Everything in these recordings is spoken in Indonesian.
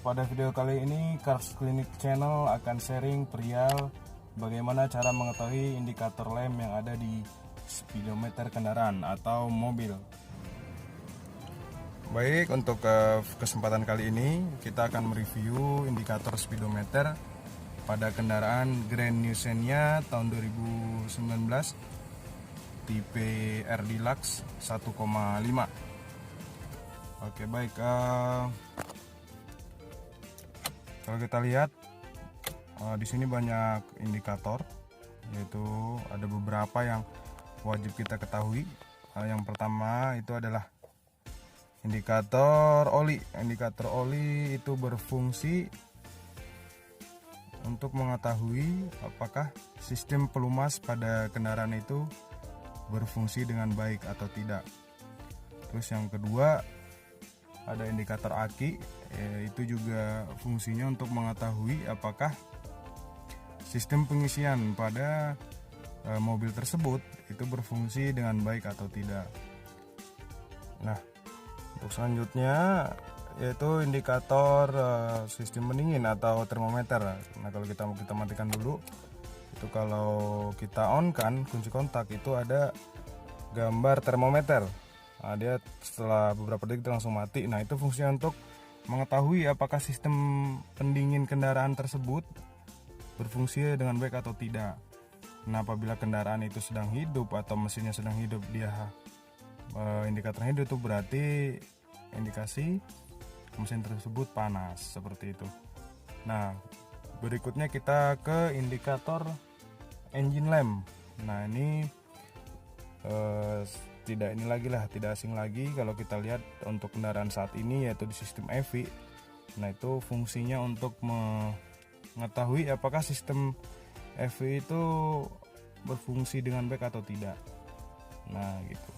Pada video kali ini Cars Clinic Channel akan sharing perihal bagaimana cara mengetahui indikator lem yang ada di speedometer kendaraan atau mobil. Baik, untuk kesempatan kali ini kita akan mereview indikator speedometer pada kendaraan Grand New Xenia tahun 2019 tipe R Deluxe 1,5. Oke, baik, kalau kita lihat di sini banyak indikator, yaitu ada beberapa yang wajib kita ketahui. Yang pertama itu adalah indikator oli. Indikator oli itu berfungsi untuk mengetahui apakah sistem pelumas pada kendaraan itu berfungsi dengan baik atau tidak. Terus yang kedua ada indikator aki, itu juga fungsinya untuk mengetahui apakah sistem pengisian pada mobil tersebut itu berfungsi dengan baik atau tidak. Nah, untuk selanjutnya yaitu indikator sistem pendingin atau termometer. Nah, kalau kita matikan dulu, itu kalau kita on kan kunci kontak itu ada gambar termometer. Nah, dia setelah beberapa detik langsung mati. Nah, itu fungsinya untuk mengetahui apakah sistem pendingin kendaraan tersebut berfungsi dengan baik atau tidak. Nah, apabila kendaraan itu sedang hidup atau mesinnya sedang hidup, dia indikator hidup, itu berarti indikasi mesin tersebut panas, seperti itu. Nah, berikutnya kita ke indikator engine lamp. Nah, ini tidak asing lagi kalau kita lihat untuk kendaraan saat ini, yaitu di sistem EV. Nah, itu fungsinya untuk mengetahui apakah sistem EV itu berfungsi dengan baik atau tidak. Nah, gitu.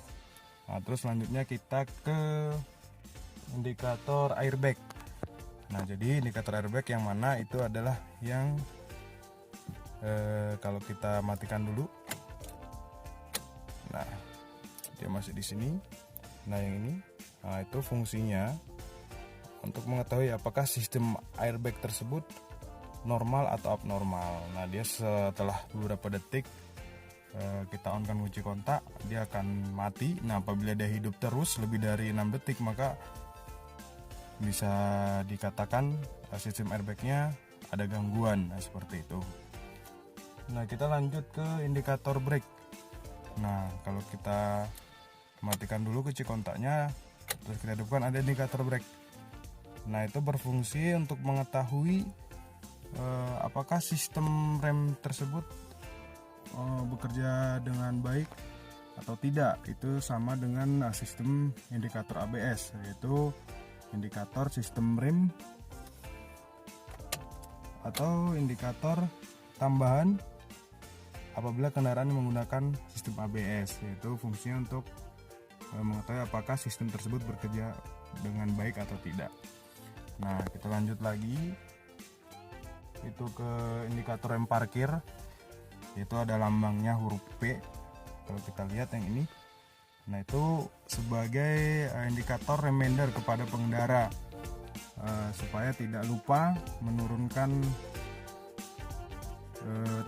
Nah, terus selanjutnya kita ke indikator airbag. Nah, jadi indikator airbag yang mana itu adalah yang kalau kita matikan dulu. Nah, dia masih di sini. Nah, yang ini, nah itu fungsinya untuk mengetahui apakah sistem airbag tersebut normal atau abnormal. Nah, dia setelah beberapa detik kita on kan kunci kontak, dia akan mati. Nah, apabila dia hidup terus lebih dari 6 detik, maka bisa dikatakan sistem airbagnya ada gangguan. Nah, seperti itu. Nah, kita lanjut ke indikator brake. Nah, kalau kita matikan dulu kunci kontaknya, terus kita hidupkan, ada indikator brake. Nah, itu berfungsi untuk mengetahui apakah sistem rem tersebut bekerja dengan baik atau tidak. Itu sama dengan sistem indikator ABS, yaitu indikator sistem rem atau indikator tambahan apabila kendaraan menggunakan sistem ABS, yaitu fungsinya untuk mengetahui apakah sistem tersebut bekerja dengan baik atau tidak. Nah, kita lanjut lagi itu ke indikator rem parkir, yaitu ada lambangnya huruf P. Kalau kita lihat yang ini, nah itu sebagai indikator reminder kepada pengendara supaya tidak lupa menurunkan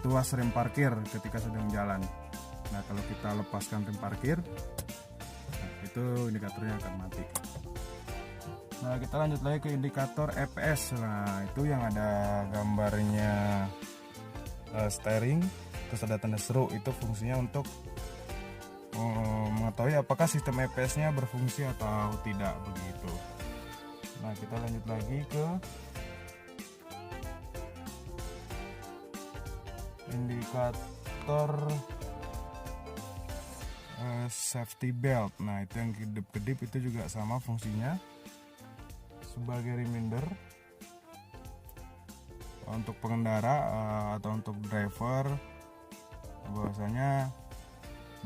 tuas rem parkir ketika sedang jalan. Nah, kalau kita lepaskan rem parkir, itu indikatornya akan mati. Nah, kita lanjut lagi ke indikator EPS. Nah, itu yang ada gambarnya steering, terus ada tanda seru. Itu fungsinya untuk mengetahui apakah sistem EPS-nya berfungsi atau tidak, begitu. Nah, kita lanjut lagi ke indikator safety belt. Nah, itu yang kedip-kedip, itu juga sama fungsinya sebagai reminder untuk pengendara atau untuk driver, bahwasanya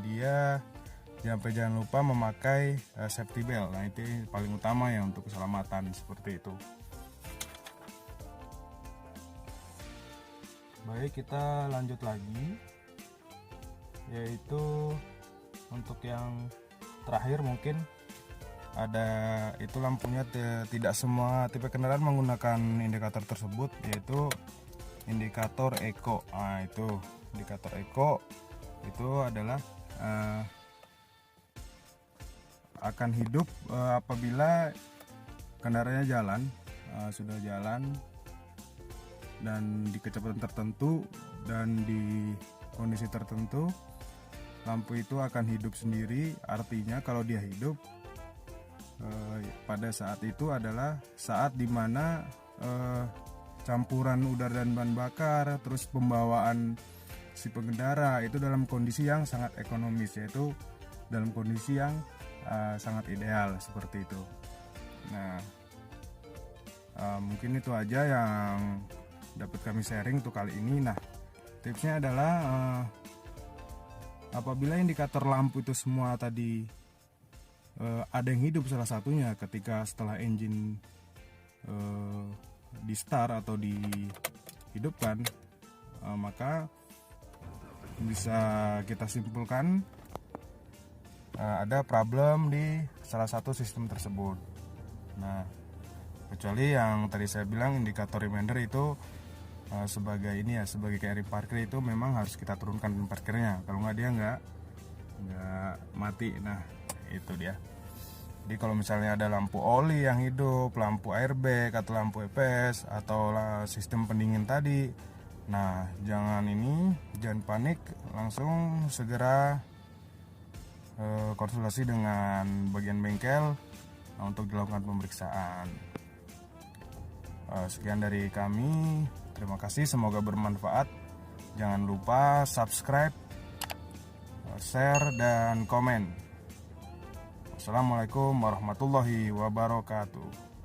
dia jangan lupa memakai safety belt. Nah, itu paling utama ya untuk keselamatan, seperti itu. Baik, kita lanjut lagi, yaitu untuk yang terakhir mungkin ada itu lampunya tidak semua tipe kendaraan menggunakan indikator tersebut, yaitu indikator eco. Nah, itu indikator eco itu adalah akan hidup apabila kendaraannya sudah jalan dan di kecepatan tertentu dan di kondisi tertentu, lampu itu akan hidup sendiri. Artinya kalau dia hidup pada saat itu adalah saat dimana campuran udara dan bahan bakar, terus pembawaan si pengendara itu dalam kondisi yang sangat ekonomis, yaitu dalam kondisi yang sangat ideal seperti itu. Nah, mungkin itu aja yang dapat kami sharing untuk kali ini. Nah, tipsnya adalah apabila indikator lampu itu semua tadi ada yang hidup salah satunya ketika setelah engine di start atau dihidupkan, maka bisa kita simpulkan ada problem di salah satu sistem tersebut. Nah, kecuali yang tadi saya bilang indikator reminder itu sebagai kayak parkir, itu memang harus kita turunkan parkirnya, kalau nggak dia nggak mati. Nah, itu dia. Jadi kalau misalnya ada lampu oli yang hidup, lampu airbag atau lampu EPS atau sistem pendingin tadi, nah jangan panik, langsung segera konsultasi dengan bagian bengkel untuk dilakukan pemeriksaan. Sekian dari kami, terima kasih, semoga bermanfaat. Jangan lupa subscribe, share, dan komen. Assalamualaikum warahmatullahi wabarakatuh.